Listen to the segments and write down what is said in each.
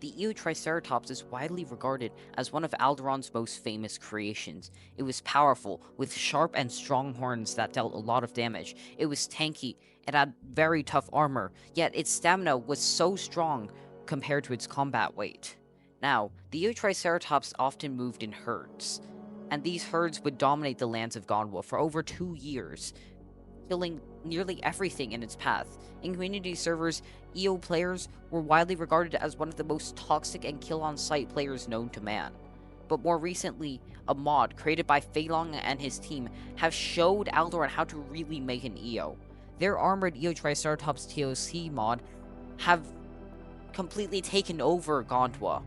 The Eotriceratops is widely regarded as one of Alderon's most famous creations. It was powerful, with sharp and strong horns that dealt a lot of damage. It was tanky, it had very tough armor, yet its stamina was so strong compared to its combat weight. Now, the Eotriceratops often moved in herds, and these herds would dominate the lands of Gondwa for over 2 years, killing nearly everything in its path. In community servers, EO players were widely regarded as one of the most toxic and kill-on-sight players known to man. But more recently, a mod created by Feilong and his team have showed Alderon how to really make an EO. Their Armored Eotriceratops TOC mod have completely taken over Gondwa.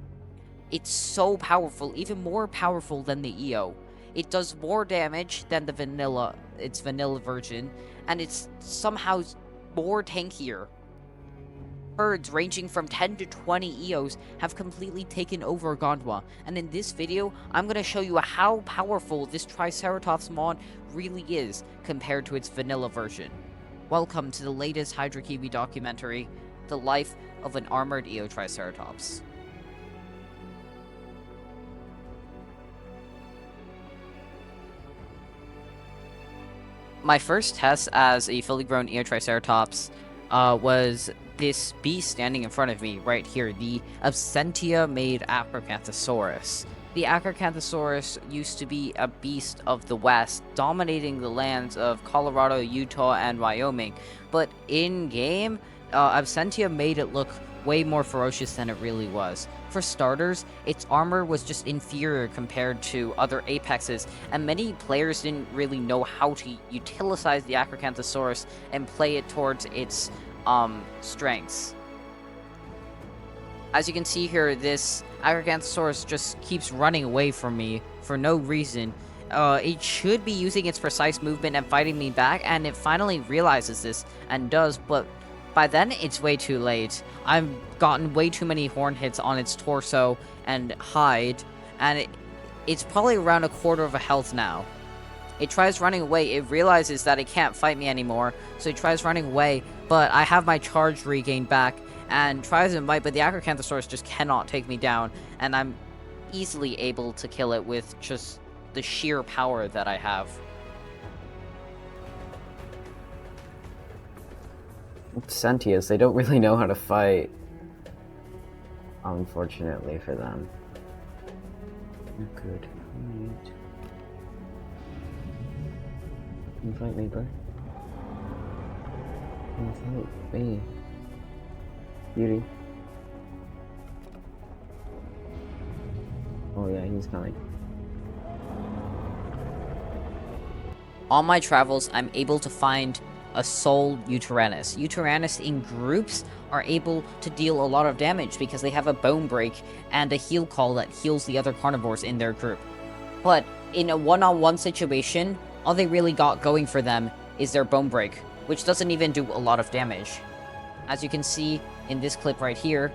It's so powerful, even more powerful than the EO. It does more damage than its vanilla version, and it's somehow more tankier. Herds ranging from 10 to 20 EOs have completely taken over Gondwa, and in this video, I'm going to show you how powerful this Triceratops mod really is compared to its vanilla version. Welcome to the latest Hydra Kiwi documentary, The Life of an Armored Eotriceratops. My first test as a fully grown Eotriceratops was this beast standing in front of me right here, the Absentia-made Acrocanthosaurus. The Acrocanthosaurus used to be a beast of the West, dominating the lands of Colorado, Utah, and Wyoming, but in-game, Absentia made it look way more ferocious than it really was. For starters, its armor was just inferior compared to other apexes, and many players didn't really know how to utilize the Acrocanthosaurus and play it towards its strengths. As you can see here, this Acrocanthosaurus just keeps running away from me for no reason. It should be using its precise movement and fighting me back, and it finally realizes this and does, but by then, it's way too late. I've gotten way too many horn hits on its torso and hide, and it's probably around a quarter of a health now. It tries running away. It realizes that it can't fight me anymore, so it tries running away, but I have my charge regained back, and tries to bite, but the Acrocanthosaurus just cannot take me down, and I'm easily able to kill it with just the sheer power that I have. Sentients, they don't really know how to fight. Unfortunately for them. Good. Come fight me, bro. Come fight me. Beauty. Oh yeah, he's coming. On my travels, I'm able to find a soul Eotriceratops. Eotriceratops in groups are able to deal a lot of damage because they have a bone break and a heal call that heals the other carnivores in their group. But in a one-on-one situation, all they really got going for them is their bone break, which doesn't even do a lot of damage. As you can see in this clip right here,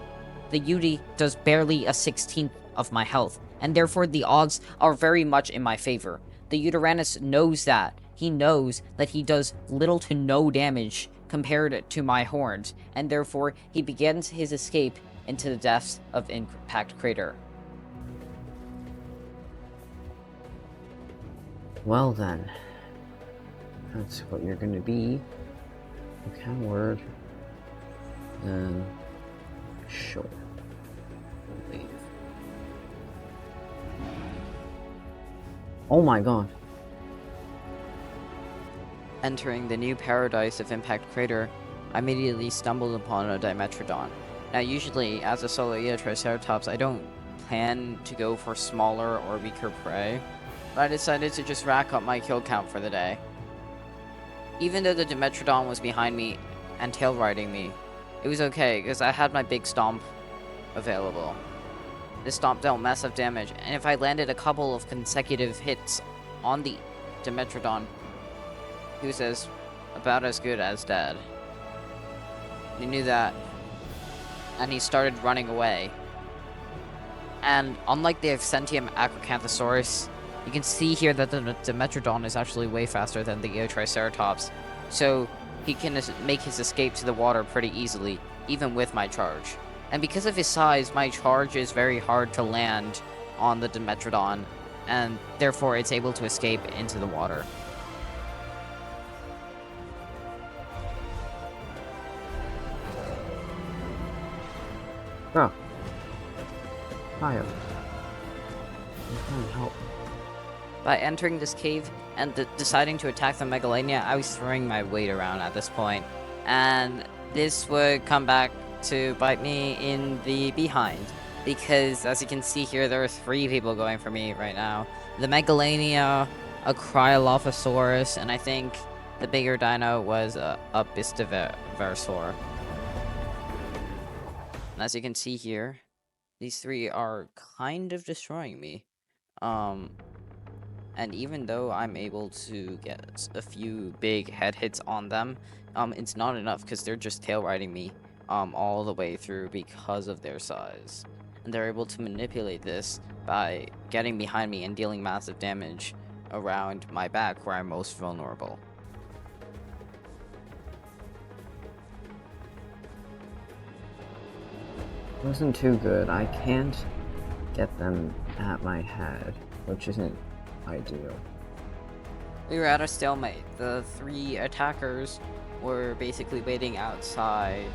the Eoti does barely a 16th of my health, and therefore the odds are very much in my favor. The Eotriceratops knows that. He knows that he does little to no damage compared to my horns, and therefore he begins his escape into the depths of Impact Crater. Well then, that's what you're gonna be. A coward. Then, sure. Leave. Oh my god. Entering the new paradise of Impact Crater, I immediately stumbled upon a Demetron. Now usually, as a solo Eotriceratops, I don't plan to go for smaller or weaker prey, but I decided to just rack up my kill count for the day. Even though the Demetron was behind me and tail riding me, it was okay, because I had my big stomp available. This stomp dealt massive damage, and if I landed a couple of consecutive hits on the Demetron, he was about as good as dead. He knew that, and he started running away. And unlike the Absentia Acrocanthosaurus, you can see here that the Demetron is actually way faster than the Eotriceratops, so he can make his escape to the water pretty easily, even with my charge. And because of his size, my charge is very hard to land on the Demetron, and therefore it's able to escape into the water. Bro. Fire. I'm trying to help. By entering this cave and deciding to attack the Megalania, I was throwing my weight around at this point, and this would come back to bite me in the behind, because as you can see here, there are 3 people going for me right now. The Megalania, a Cryolophosaurus, and I think the bigger dino was a Bistiversor. And as you can see here, these 3 are kind of destroying me. And even though I'm able to get a few big head hits on them, it's not enough because they're just tail riding me all the way through because of their size. And they're able to manipulate this by getting behind me and dealing massive damage around my back where I'm most vulnerable. Wasn't too good. I can't get them at my head, which isn't ideal. We were at a stalemate. The 3 attackers were basically waiting outside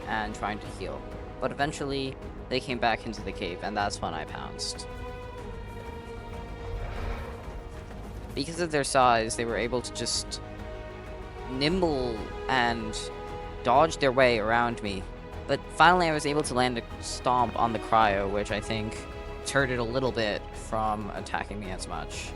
and trying to heal. But eventually, they came back into the cave, and that's when I pounced. Because of their size, they were able to just nimble and dodge their way around me. But finally, I was able to land a stomp on the cryo, which I think deterred it a little bit from attacking me as much.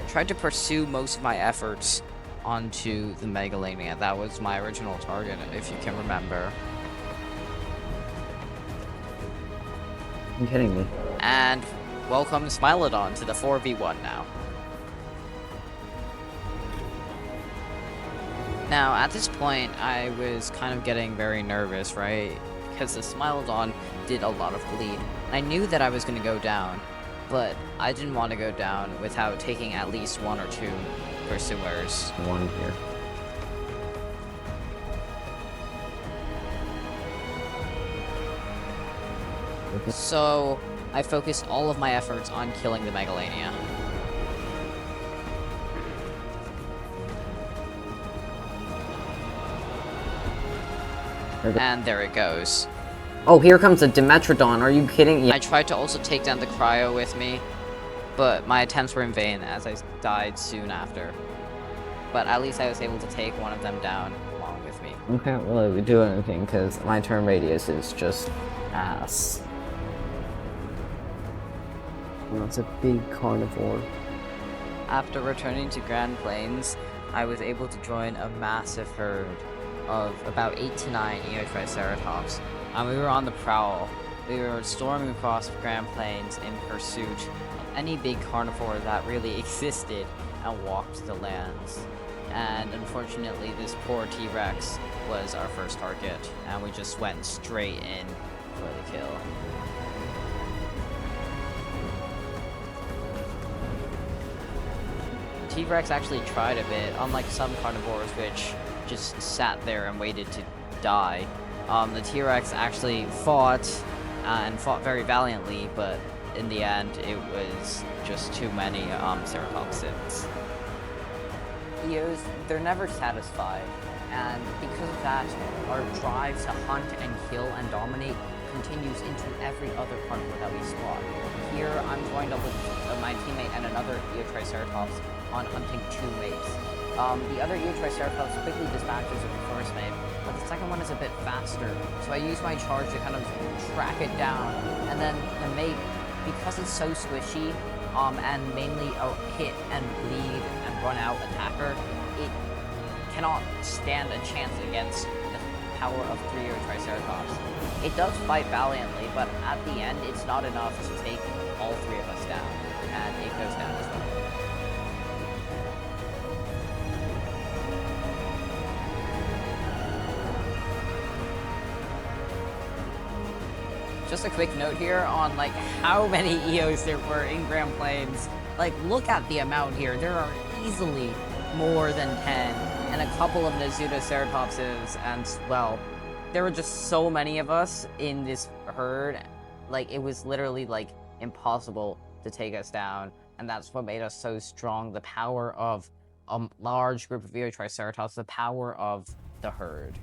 Tried to pursue most of my efforts onto the Megalania. That was my original target, if you can remember. You're kidding me. And welcome Smilodon to the 4v1 now. Now, at this point, I was kind of getting very nervous, right? Because the Smilodon did a lot of bleed. I knew that I was going to go down, but I didn't want to go down without taking at least 1 or 2 pursuers. 1 here. So, I focused all of my efforts on killing the Megalania. And there it goes. Oh, here comes a Demetron. Are you kidding? Yeah. I tried to also take down the cryo with me, but my attempts were in vain as I died soon after. But at least I was able to take one of them down along with me. I can't really do anything because my turn radius is just ass. Well, it's a big carnivore. After returning to Grand Plains, I was able to join a massive herd of about 8 to 9 Eotriceratops. We were on the prowl. We were storming across Grand Plains in pursuit of any big carnivore that really existed and walked the lands. And unfortunately, this poor T-Rex was our first target, and we just went straight in for the kill. T-Rex actually tried a bit, unlike some carnivores which just sat there and waited to die. The T-Rex actually fought, and fought very valiantly, but in the end, it was just too many ceratopsids. Eos, they're never satisfied, and because of that, our drive to hunt and kill and dominate continues into every other carnivore that we spot. Here, I'm joined up with my teammate and another Eotriceratops on hunting 2 mates. The other Eotriceratops quickly dispatches of the first mate, but the second one is a bit faster, so I use my charge to kind of track it down, and then the mate, because it's so squishy, and mainly a hit and bleed and run out attacker, it cannot stand a chance against the power of 3 Eotriceratops. It does fight valiantly, but at the end, it's not enough to take all 3 of us down, and it goes down as well. Just a quick note here on like how many Eos there were in Grand Plains. Like, look at the amount here. There are easily more than 10, and a couple of Nasutoceratopses, and well, there were just so many of us in this herd, like, it was literally, like, impossible to take us down, and that's what made us so strong. The power of a large group of Eotriceratops, the power of the herd.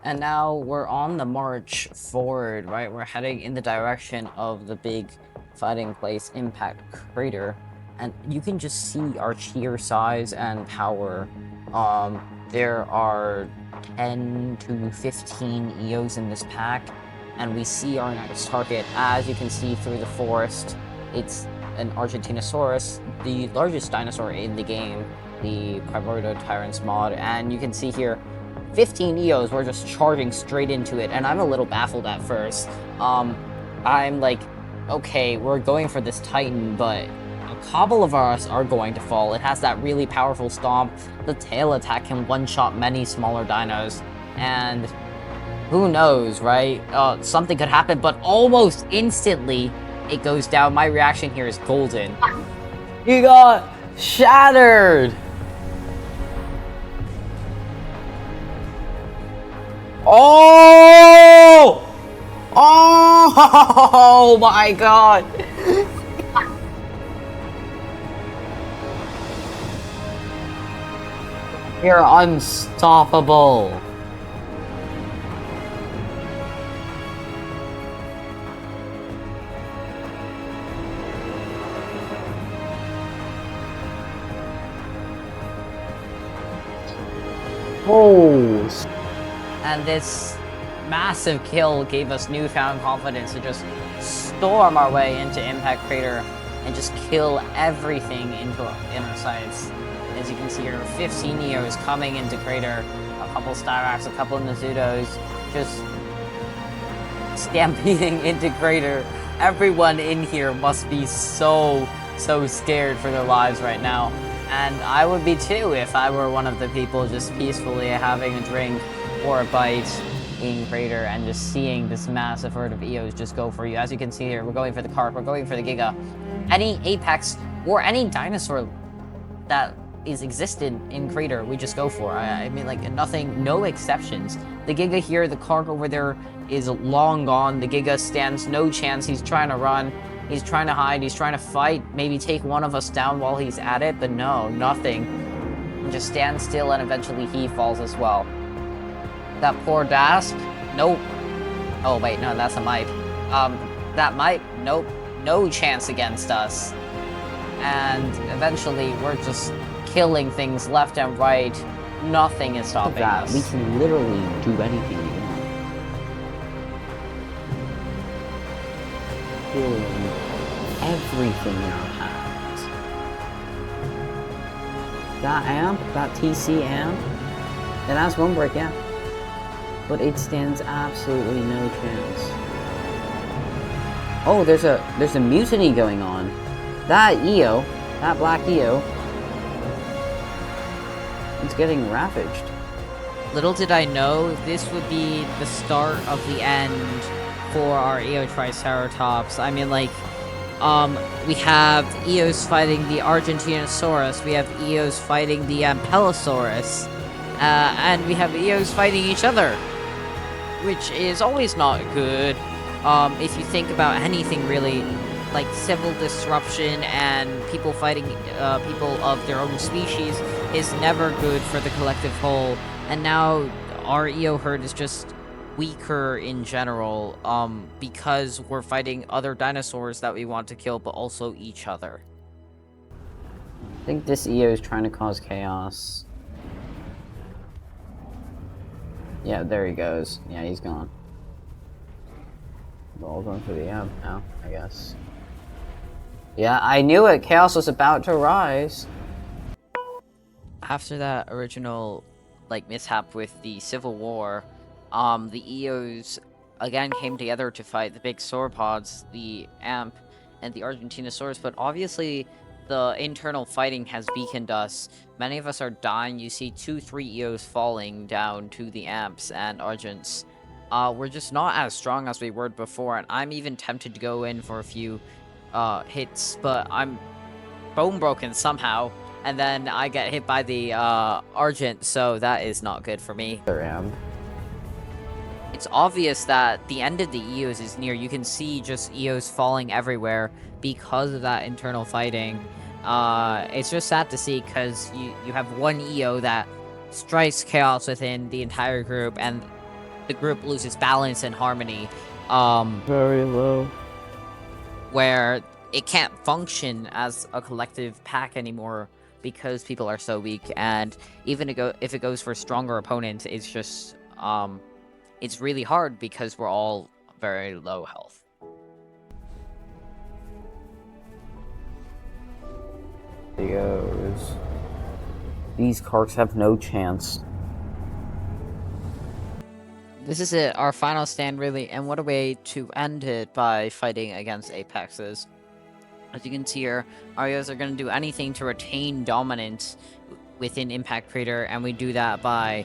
And now we're on the march forward, right? We're heading in the direction of the big fighting place, Impact Crater. And you can just see our sheer size and power. There are 10 to 15 Eos in this pack. And we see our next target, as you can see through the forest. It's an Argentinosaurus, the largest dinosaur in the game, the Primordial Tyrant's mod. And you can see here, 15 Eos were just charging straight into it, and I'm a little baffled at first. I'm like, okay, we're going for this Titan, but a couple of us are going to fall. It has that really powerful stomp. The tail attack can one-shot many smaller dinos, and who knows, right? Something could happen, but almost instantly, it goes down. My reaction here is golden. You got shattered! Oh! Oh my god! You're unstoppable! Oh! And this massive kill gave us newfound confidence to just storm our way into Impact Crater and just kill everything in our sights. As you can see here, 15 Eos coming into Crater, a couple Styrax, a couple Nazutos, just stampeding into Crater. Everyone in here must be so scared for their lives right now. And I would be too if I were one of the people just peacefully having a drink or a bite in Crater and just seeing this massive herd of Eos just go for you. As you can see here, we're going for the Carp, we're going for the Giga. Any Apex or any dinosaur that is existed in Crater, we just go for. I mean, like, nothing, no exceptions. The Giga here, the Carp over there is long gone. The Giga stands no chance. He's trying to run. He's trying to hide. He's trying to fight. Maybe take one of us down while he's at it, but no, nothing. He just stands still and eventually he falls as well. That poor Dask, nope. Oh wait, no, that's a Mipe. That Mipe, nope, no chance against us. And eventually, we're just killing things left and right. Nothing is stopping us. We can literally do anything we want. Killing everything in our paths. That amp, that TC amp, it has one break, yeah. But it stands absolutely no chance. Oh, there's a mutiny going on. That EO, that black EO, it's getting ravaged. Little did I know, this would be the start of the end for our Eotriceratops. I mean, like, we have Eos fighting the Argentinosaurus, we have Eos fighting the Ampelosaurus, and we have Eos fighting each other, which is always not good. If you think about anything really, like civil disruption and people fighting people of their own species is never good for the collective whole. And now our EO herd is just weaker in general, because we're fighting other dinosaurs that we want to kill, but also each other. I think this EO is trying to cause chaos. Yeah, there he goes. Yeah, he's gone. We're all going for the amp now, I guess. Yeah, I knew it! Chaos was about to rise! After that original, like, mishap with the Civil War, the Eos again came together to fight the big sauropods, the Amp, and the Argentinosaurus, but obviously the internal fighting has weakened us. Many of us are dying. You see 2-3 Eos falling down to the Amps and Argents. We're just not as strong as we were before, and I'm even tempted to go in for a few hits, but I'm bone broken somehow. and then I get hit by the Argent, so that is not good for me. It's obvious that the end of the Eos is near. You can see just Eos falling everywhere because of that internal fighting. It's just sad to see because you have one EO that strikes chaos within the entire group, and the group loses balance and harmony. Very low. Where it can't function as a collective pack anymore because people are so weak, and even if it goes for stronger opponents, it's just it's really hard because we're all very low health. These cards have no chance. This is it, our final stand, really, and what a way to end it by fighting against Apexes. As you can see here, Arios are going to do anything to retain dominance within Impact Crater, and we do that by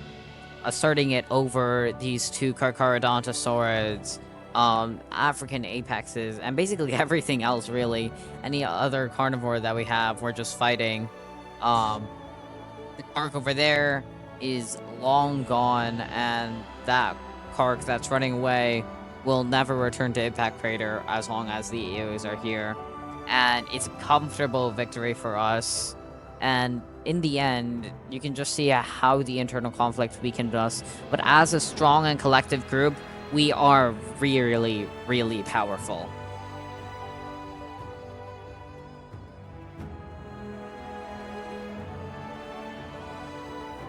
asserting it over these two Carcharodontosaurids, African Apexes, and basically everything else, really. Any other carnivore that we have, we're just fighting. The Carc over there is long gone, and that Carc that's running away will never return to Impact Crater as long as the EOs are here. And it's a comfortable victory for us. And in the end, you can just see how the internal conflict weakened us. But as a strong and collective group, we are really, really powerful.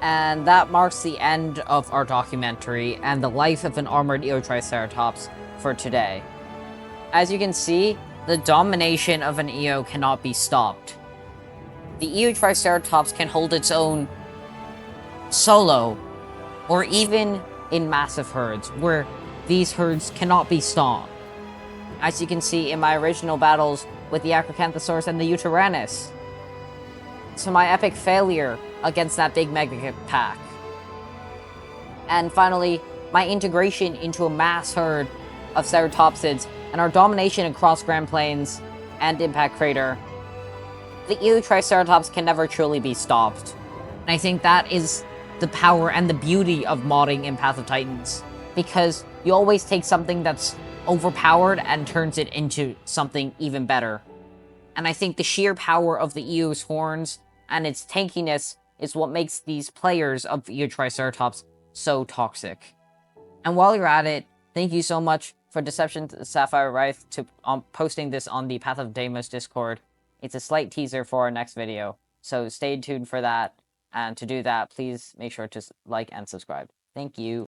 And that marks the end of our documentary and the life of an armored Eotriceratops for today. As you can see, the domination of an Eo cannot be stopped. The Eotriceratops can hold its own solo, or even in massive herds, where these herds cannot be stopped. As you can see in my original battles with the Acrocanthosaurus and the Eotriceratops. So my epic failure against that big mega pack. And finally, my integration into a mass herd of ceratopsids and our domination across Grand Plains and Impact Crater. The Eotriceratops can never truly be stopped. And I think that is the power and the beauty of modding in Path of Titans, because you always take something that's overpowered and turns it into something even better. And I think the sheer power of the Eo's horns and its tankiness is what makes these players of Eotriceratops so toxic. And while you're at it, thank you so much for Deception Sapphire Wraith to posting this on the Path of Deimos Discord. It's a slight teaser for our next video, so stay tuned for that. And to do that, please make sure to like and subscribe. Thank you.